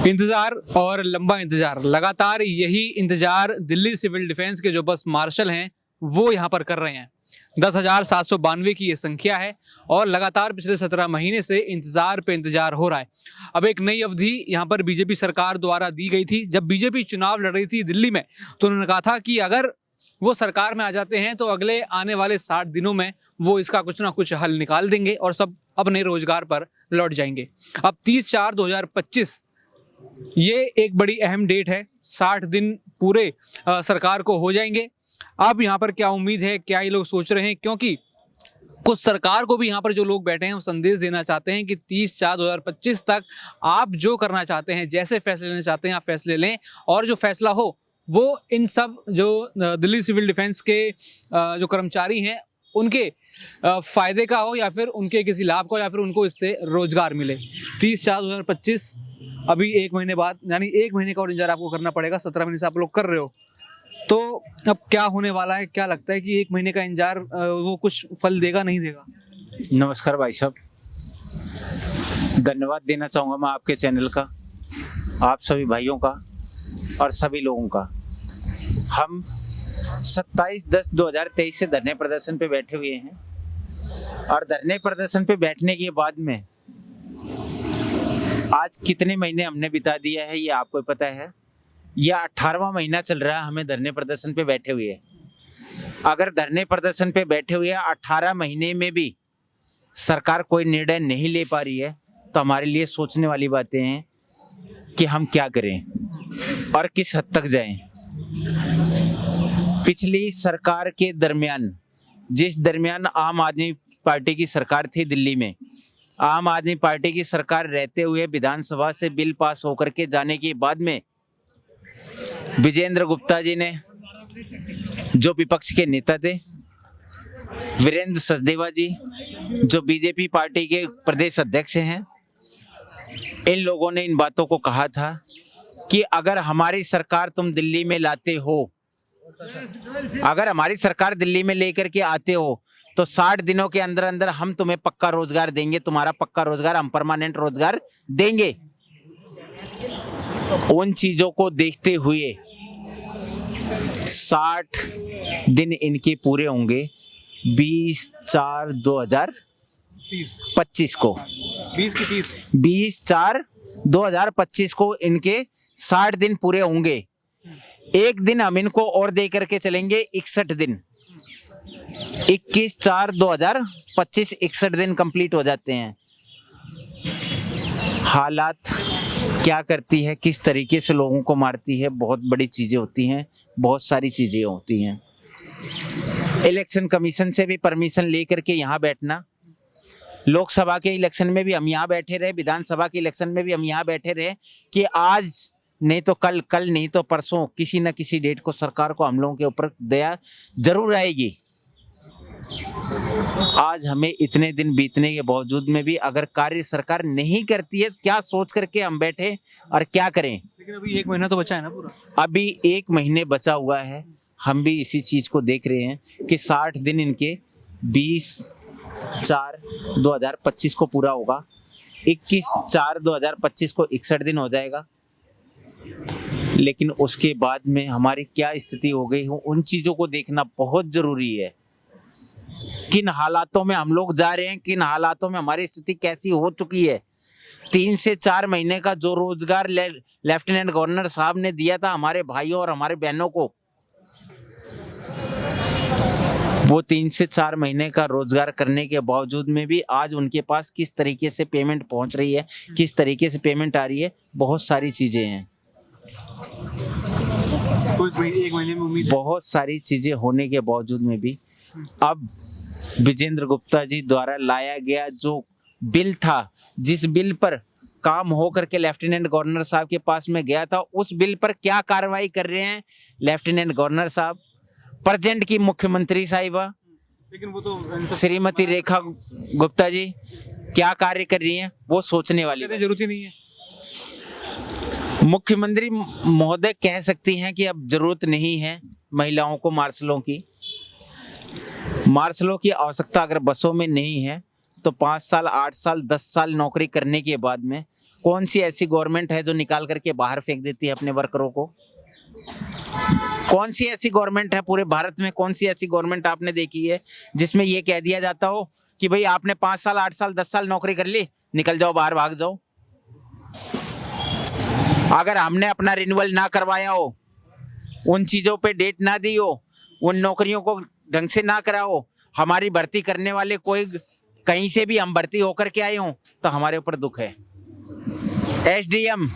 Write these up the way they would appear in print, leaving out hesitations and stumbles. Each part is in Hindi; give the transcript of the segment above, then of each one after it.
इंतजार और लंबा इंतजार, लगातार यही इंतजार दिल्ली सिविल डिफेंस के जो बस मार्शल हैं वो यहाँ पर कर रहे हैं। 10,792 की ये संख्या है और लगातार पिछले 17 महीने से इंतजार पे इंतजार हो रहा है। अब एक नई अवधि यहाँ पर बीजेपी सरकार द्वारा दी गई थी। जब बीजेपी चुनाव लड़ रही थी दिल्ली में तो उन्होंने कहा था कि अगर वो सरकार में आ जाते हैं तो अगले आने वाले 60 दिनों में वो इसका कुछ ना कुछ हल निकाल देंगे और सब अपने रोजगार पर लौट जाएंगे। अब 30/4/2025 ये एक बड़ी अहम डेट है। 60 दिन पूरे सरकार को हो जाएंगे। अब यहाँ पर क्या उम्मीद है, क्या ये लोग सोच रहे हैं, क्योंकि कुछ सरकार को भी यहाँ पर जो लोग बैठे हैं वो संदेश देना चाहते हैं कि 30/4/2025 तक आप जो करना चाहते हैं, जैसे फैसले लेना चाहते हैं आप फैसले लें और जो फैसला हो वो इन सब जो दिल्ली सिविल डिफेंस के जो कर्मचारी हैं उनके फायदे का हो या फिर उनके किसी लाभ का हो या फिर उनको इससे रोजगार मिले। 30/4/2025 अभी 1 महीने बाद, यानी 1 महीने का और इंतजार आपको करना पड़ेगा। 17 महीने से आप लोग कर रहे हो, तो अब क्या होने वाला है? क्या लगता है कि 1 महीने का इंतजार वो कुछ फल देगा, नहीं देगा? नमस्कार भाई साहब, धन्यवाद देना चाहूँगा मैं आपके चैनल का, आप सभी भाइयों का और सभी लोगों का। हम 27/10/2023 से धरने प्रदर्शन पे बैठे हुए हैं और धरने प्रदर्शन पे बैठने के बाद में आज कितने महीने हमने बिता दिया है ये आपको पता है। यह 18वां महीना चल रहा है हमें धरने प्रदर्शन पे बैठे हुए। अगर धरने प्रदर्शन पे बैठे हुए 18 महीने में भी सरकार कोई निर्णय नहीं ले पा रही है तो हमारे लिए सोचने वाली बातें हैं कि हम क्या करें और किस हद तक जाएं। पिछली सरकार के दरमियान, जिस दरमियान आम आदमी पार्टी की सरकार थी दिल्ली में, आम आदमी पार्टी की सरकार रहते हुए विधानसभा से बिल पास होकर के जाने के बाद में विजेंद्र गुप्ता जी ने, जो विपक्ष के नेता थे, वीरेंद्र सचदेवा जी जो बीजेपी पार्टी के प्रदेश अध्यक्ष हैं, इन लोगों ने इन बातों को कहा था कि अगर हमारी सरकार तुम दिल्ली में लाते हो, अगर हमारी सरकार दिल्ली में लेकर के आते हो तो 60 दिनों के अंदर अंदर हम तुम्हें पक्का रोजगार देंगे, तुम्हारा पक्का रोजगार, हम परमानेंट रोजगार देंगे। उन चीजों को देखते हुए 60 दिन इनके पूरे होंगे 20/4/2025 को। 20/4/2025 को इनके 60 दिन पूरे होंगे। एक दिन हम इनको और दे करके चलेंगे 61 दिन। 21/4/2025 61 दिन कंप्लीट हो जाते हैं। हालात क्या करती है, किस तरीके से लोगों को मारती है, बहुत बड़ी चीजें होती हैं, बहुत सारी चीजें होती हैं। इलेक्शन कमीशन से भी परमिशन लेकर के यहाँ बैठना, लोकसभा के इलेक्शन में भी हम यहाँ बैठे रहे, विधानसभा के इलेक्शन में भी हम यहाँ बैठे रहे कि आज नहीं तो कल, कल नहीं तो परसों, किसी न किसी डेट को सरकार को हम लोगों के ऊपर दया जरूर आएगी। आज हमें इतने दिन बीतने के बावजूद में भी अगर कार्य सरकार नहीं करती है, क्या सोच करके हम बैठे और क्या करें। लेकिन अभी 1 महीना तो बचा है ना पूरा। अभी 1 महीने बचा हुआ है। हम भी इसी चीज को देख रहे हैं कि 60 दिन इनके 20/4/2025 को पूरा होगा। 21/4/2025 को 61 दिन हो जाएगा। लेकिन उसके बाद में हमारी क्या स्थिति हो गई हो, उन चीजों को देखना बहुत जरूरी है। किन हालातों में हम लोग जा रहे हैं, किन हालातों में हमारी स्थिति कैसी हो चुकी है। 3 से 4 महीने का जो रोजगार लेफ्टिनेंट गवर्नर साहब ने दिया था हमारे भाइयों और हमारे बहनों को, वो 3 से 4 महीने का रोजगार करने के बावजूद में भी आज उनके पास किस तरीके से पेमेंट पहुंच रही है, किस तरीके से पेमेंट आ रही है, बहुत सारी चीजें हैं। कुछ 1 महीने में उम्मीद है। बहुत सारी चीजें होने के बावजूद में भी अब विजेंद्र गुप्ता जी द्वारा लाया गया जो बिल था, जिस बिल पर काम हो करके लेफ्टिनेंट गवर्नर साहब के पास में गया था, उस बिल पर क्या कार्रवाई कर रहे हैं लेफ्टिनेंट गवर्नर साहब, प्रेजेंट की मुख्यमंत्री साहिबा, लेकिन वो तो श्रीमती रेखा गुप्ता जी क्या कार्य कर रही हैं, वो सोचने वाली जरूरत ही नहीं है। मुख्यमंत्री महोदय कह सकती हैं कि अब जरूरत नहीं है महिलाओं को मार्शलों की आवश्यकता अगर बसों में नहीं है तो 5 साल, 8 साल, 10 साल नौकरी करने के बाद में कौन सी ऐसी गवर्नमेंट है जो निकाल करके बाहर फेंक देती है अपने वर्करों को? कौन सी ऐसी गवर्नमेंट है पूरे भारत में, कौन सी ऐसी गवर्नमेंट आपने देखी है जिसमें ये कह दिया जाता हो कि भाई आपने 5 साल, 8 साल, 10 साल नौकरी कर ली, निकल जाओ बाहर, भाग जाओ? अगर हमने अपना रिन्यूअल ना करवाया हो, उन चीजों पे डेट ना दी हो, उन नौकरियों को ढंग से ना करा हो, हमारी भर्ती करने वाले कोई कहीं से भी हम भर्ती होकर के आए हों, तो हमारे ऊपर दुख है। एसडीएम,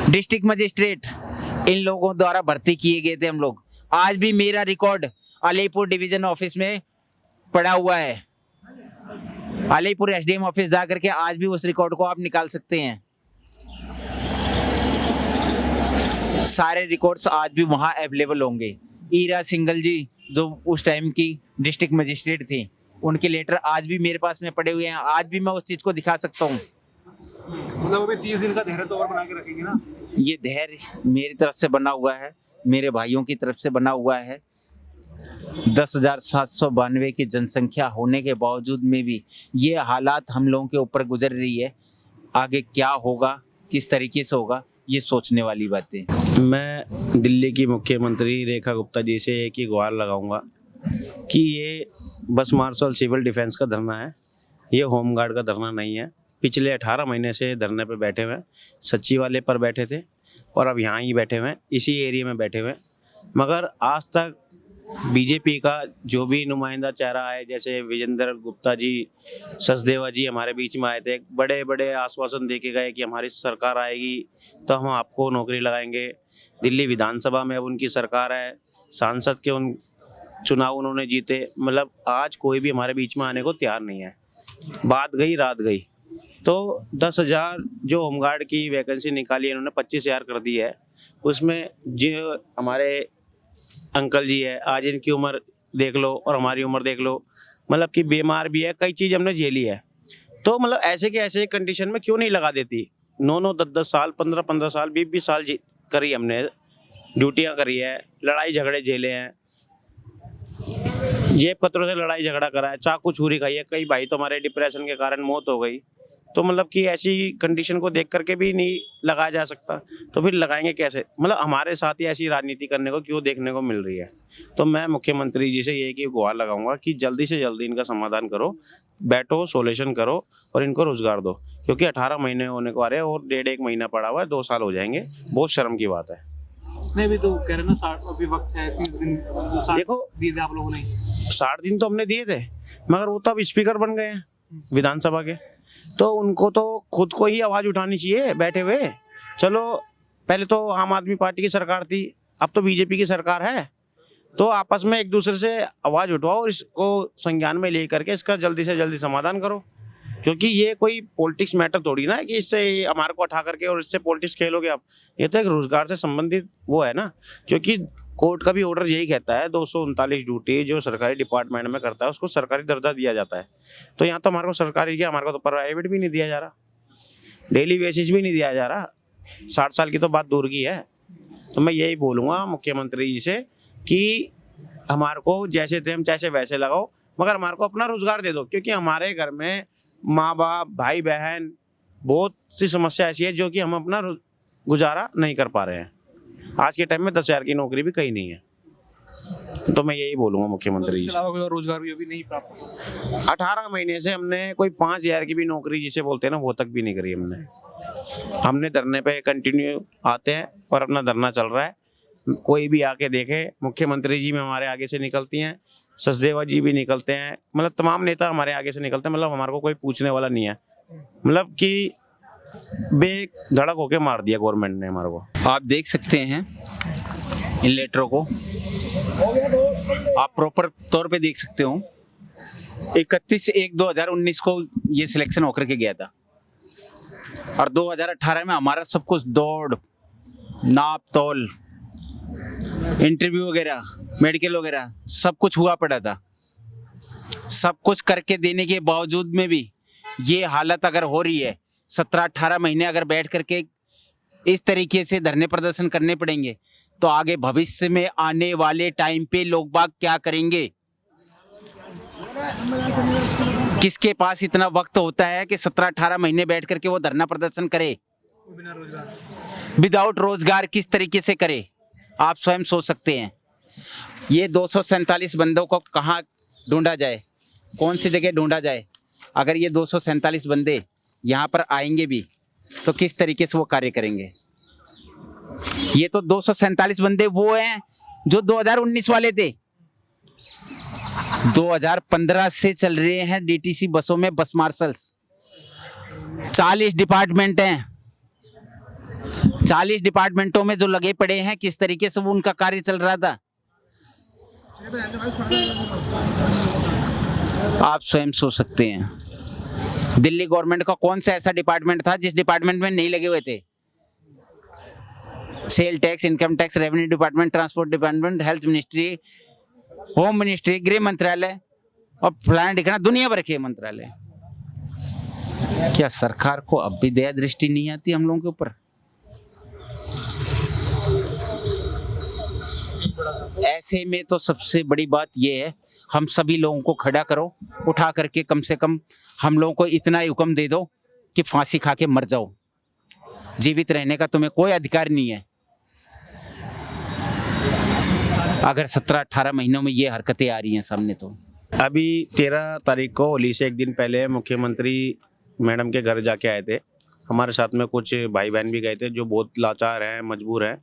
डिस्ट्रिक्ट मजिस्ट्रेट, इन लोगों द्वारा भर्ती किए गए थे हम लोग। आज भी मेरा रिकॉर्ड अलीपुर डिवीजन ऑफिस में पड़ा हुआ है। अलीपुर एसडीएम ऑफिस जा करके आज भी उस रिकॉर्ड को आप निकाल सकते हैं। सारे रिकॉर्ड्स आज भी वहाँ अवेलेबल होंगे। ईरा सिंगल जी जो उस टाइम की डिस्ट्रिक्ट मजिस्ट्रेट थी, उनके लेटर आज भी मेरे पास में पड़े हुए हैं। आज भी मैं उस चीज़ को दिखा सकता हूँ। मतलब अभी 30 दिन का धैर्य तो और बना के रखेंगे ना? ये धैर्य मेरी तरफ से बना हुआ है, मेरे भाइयों की तरफ से बना हुआ है। 10,792 की जनसंख्या होने के बावजूद में भी ये हालात हम लोगों के ऊपर गुजर रही है। आगे क्या होगा, किस तरीके से होगा, ये सोचने वाली बातें। मैं दिल्ली की मुख्यमंत्री रेखा गुप्ता जी से एक ही गुहार लगाऊंगा कि ये बस मार्शल सिविल डिफेंस का धरना है, ये होमगार्ड का धरना नहीं है। पिछले 18 महीने से धरने पे बैठे हुए हैं, सचिवालय पर बैठे थे और अब यहाँ ही बैठे हुए हैं, इसी एरिया में बैठे हुए हैं। मगर आज तक बीजेपी का जो भी नुमाइंदा चेहरा है, जैसे विजेंद्र गुप्ता जी, सचदेवा जी हमारे बीच में आए थे, बड़े बड़े आश्वासन दे के गए कि हमारी सरकार आएगी तो हम आपको नौकरी लगाएंगे। दिल्ली विधानसभा में अब उनकी सरकार है, सांसद के उन चुनाव उन्होंने जीते। मतलब आज कोई भी हमारे बीच में आने को तैयार नहीं है। बात गई रात गई। तो 10,000 जो होमगार्ड की वैकेंसी निकाली है, इन्होंने 25,000 कर दी है। उसमें जो हमारे अंकल जी है, आज इनकी उम्र देख लो और हमारी उम्र देख लो, मतलब कि बीमार भी है, कई चीज़ हमने झेली है। तो मतलब ऐसे के ऐसे कंडीशन में क्यों नहीं लगा देती? 9-9, 10-10 साल, 15-15 साल, 20-20 साल करी हमने, ड्यूटियाँ करी है, लड़ाई झगड़े झेले हैं, जेब कतरों से लड़ाई झगड़ा करा है, चाकू छुरी खाई है, कई भाई तो हमारे डिप्रेशन के कारण मौत हो गई। तो मतलब कि ऐसी कंडीशन को देख करके भी नहीं लगाया जा सकता, तो फिर लगाएंगे कैसे? मतलब हमारे साथ ही ऐसी राजनीति करने को क्यों देखने को मिल रही है? तो मैं मुख्यमंत्री जी से ये कि गुहार लगाऊंगा कि जल्दी से जल्दी इनका समाधान करो, बैठो, सोल्यूशन करो और इनको रोजगार दो, क्योंकि 18 महीने होने को आ रहे हैं और 1.5 महीना पड़ा हुआ है, 2 साल हो जाएंगे। बहुत शर्म की बात है। नहीं भी तो कह रहे ना 60 अभी वक्त है, 30 दिन देखो दिए थे आप लोगों ने। 60 दिन तो हमने दिए थे, मगर वो तो अब स्पीकर बन गए हैं विधानसभा के, तो उनको तो खुद को ही आवाज उठानी चाहिए बैठे हुए। चलो पहले तो आम आदमी पार्टी की सरकार थी, अब तो बीजेपी की सरकार है, तो आपस में एक दूसरे से आवाज उठवाओ और इसको संज्ञान में ले करके इसका जल्दी से जल्दी समाधान करो। क्योंकि ये कोई पॉलिटिक्स मैटर थोड़ी ना है कि इससे हमारे को उठा करके और इससे पॉलिटिक्स खेलोगे आप। ये तो एक रोजगार से संबंधित वो है ना, क्योंकि कोर्ट का भी ऑर्डर यही कहता है 239 ड्यूटी जो सरकारी डिपार्टमेंट में करता है उसको सरकारी दर्जा दिया जाता है। तो यहाँ तो हमारे को सरकारी क्या, हमारे को तो प्राइवेट भी नहीं दिया जा रहा, डेली बेसिस भी नहीं दिया जा रहा, 60 साल की तो बात दूर की है। तो मैं यही बोलूँगा मुख्यमंत्री जी से कि हमारे को जैसे थे हम जैसे वैसे लगाओ, मगर हमारे को अपना रोजगार दे दो। क्योंकि हमारे घर में माँ बाप, भाई बहन, बहुत सी समस्या ऐसी है जो कि हम अपना गुजारा नहीं कर पा रहे हैं। आज के टाइम में 10,000 की नौकरी भी कहीं नहीं है। तो मैं यही बोलूँगा मुख्यमंत्री जी से। अलावा कोई और रोजगार भी अभी नहीं प्राप्त? 18 महीने से हमने कोई 5,000 की भी नौकरी जिसे बोलते हैं ना, वो तक भी नहीं करी हमने धरने पे कंटिन्यू आते हैं और अपना धरना चल रहा है। कोई भी आके देखे, मुख्यमंत्री जी में हमारे आगे से निकलती हैं, सचदेवा जी भी निकलते हैं, मतलब तमाम नेता हमारे आगे से निकलते हैं। मतलब हमारे को कोई पूछने वाला नहीं है, मतलब कि बेधड़क होके मार दिया गवर्नमेंट ने हमारे को। आप देख सकते हैं इन लेटरों को, आप प्रॉपर तौर पे देख सकते हो। 31/1/2019 को ये सिलेक्शन होकर के गया था और 2018 में हमारा सब कुछ दौड़, नाप तोल, इंटरव्यू वगैरह, मेडिकल वगैरह सब कुछ हुआ पड़ा था। सब कुछ करके देने के बावजूद में भी ये हालत अगर हो रही है, 17-18 महीने अगर बैठ करके इस तरीके से धरने प्रदर्शन करने पड़ेंगे, तो आगे भविष्य में आने वाले टाइम पे लोग बाग क्या करेंगे? किसके पास इतना वक्त होता है कि 17-18 महीने बैठ करके वो धरना प्रदर्शन करे? विदाउट रोजगार किस तरीके से करे, आप स्वयं सोच सकते हैं। ये 247 बंदों को कहाँ ढूंढा जाए, कौन सी जगह ढूंढा जाए? अगर ये 247 बंदे यहाँ पर आएंगे भी तो किस तरीके से वो कार्य करेंगे? ये तो 247 बंदे वो हैं जो 2019 वाले थे। 2015 से चल रहे हैं डीटीसी बसों में बस मार्शल्स। 40 डिपार्टमेंट हैं, 40 डिपार्टमेंटों में जो लगे पड़े हैं, किस तरीके से वो उनका कार्य चल रहा था, आप स्वयं सोच सकते हैं। दिल्ली गवर्नमेंट का कौन सा ऐसा डिपार्टमेंट था जिस डिपार्टमेंट में नहीं लगे हुए थे? Sale tax, income tax, revenue department, transport department, health ministry, home ministry, गृह मंत्रालय और फलाना ढिकाना दुनिया भर के मंत्रालय। क्या सरकार को अब भी दया दृष्टि नहीं आती हम लोगों के ऊपर? ऐसे में तो सबसे बड़ी बात यह है, हम सभी लोगों को खड़ा करो, उठा करके कम से कम हम लोगों को इतना ही हुक्म दे दो कि फांसी खा के मर जाओ, जीवित रहने का तुम्हें कोई अधिकार नहीं है। अगर 17-18 महीनों में ये हरकतें आ रही हैं सामने तो। अभी 13 तारीख को होली से एक दिन पहले मुख्यमंत्री मैडम के घर जाके आए थे। हमारे साथ में कुछ भाई बहन भी गए थे जो बहुत लाचार हैं, मजबूर हैं।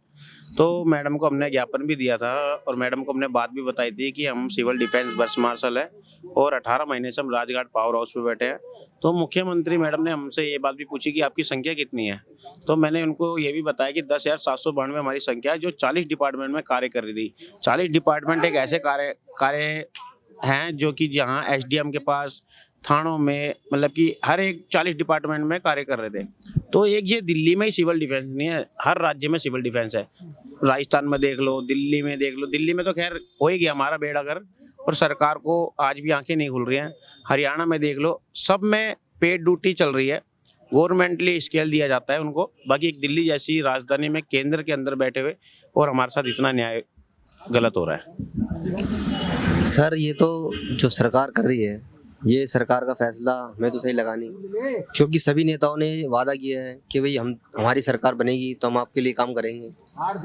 तो मैडम को हमने ज्ञापन भी दिया था और मैडम को हमने बात भी बताई थी कि हम सिविल डिफेंस बस मार्शल है और 18 महीने से हम राजघाट पावर हाउस पे बैठे हैं। तो मुख्यमंत्री मैडम ने हमसे ये बात भी पूछी कि आपकी संख्या कितनी है। तो मैंने उनको ये भी बताया कि 10,792 हमारी संख्या है जो 40 डिपार्टमेंट में कार्य कर रही थी। 40 डिपार्टमेंट एक ऐसे कार्य हैं जो कि जहाँ एसडीएम के पास, थानों में, मतलब कि हर एक 40 डिपार्टमेंट में कार्य कर रहे थे। तो एक ये दिल्ली में ही सिविल डिफेंस नहीं है, हर राज्य में सिविल डिफेंस है। राजस्थान में देख लो, दिल्ली में देख लो। दिल्ली में तो खैर हो ही गया हमारा बेड़ा गर्क और सरकार को आज भी आंखें नहीं खुल रही हैं। हरियाणा में देख लो, सब में पेड ड्यूटी चल रही है, गवर्नमेंटली स्केल दिया जाता है उनको। बाकी एक दिल्ली जैसी राजधानी में केंद्र के अंदर बैठे हुए और हमारे साथ इतना न्याय गलत हो रहा है। सर ये तो जो सरकार कर रही है, ये सरकार का फैसला हमें तो सही लगा नहीं, क्योंकि सभी नेताओं ने वादा किया है कि भाई हमारी सरकार बनेगी तो हम आपके लिए काम करेंगे।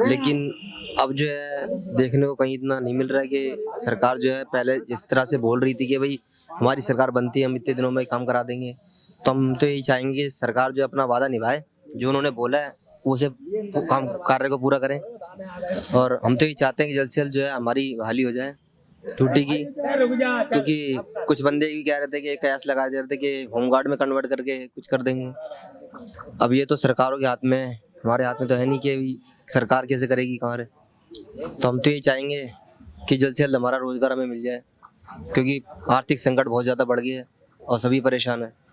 लेकिन अब जो है देखने को कहीं इतना नहीं मिल रहा है कि सरकार जो है पहले जिस तरह से बोल रही थी कि भाई हमारी सरकार बनती है हम इतने दिनों में काम करा देंगे, तो हम तो यही चाहेंगे कि सरकार जो अपना वादा निभाए, जो उन्होंने बोला है उसे काम कार्य को पूरा करें। और हम तो यही चाहते हैं कि जल्द से जल्द जो है हमारी बहाली हो जाए ड्यूटी की, क्योंकि कुछ बंदे भी कह रहे थे कि कयास लगा रहे थे कि होमगार्ड में कन्वर्ट करके कुछ कर देंगे। अब ये तो सरकारों के हाथ में है, हमारे हाथ में तो है नहीं कि सरकार कैसे करेगी हमारे। तो हम तो ये चाहेंगे कि जल्द से जल्द हमारा रोजगार हमें मिल जाए, क्योंकि आर्थिक संकट बहुत ज़्यादा बढ़ गया है और सभी परेशान हैं।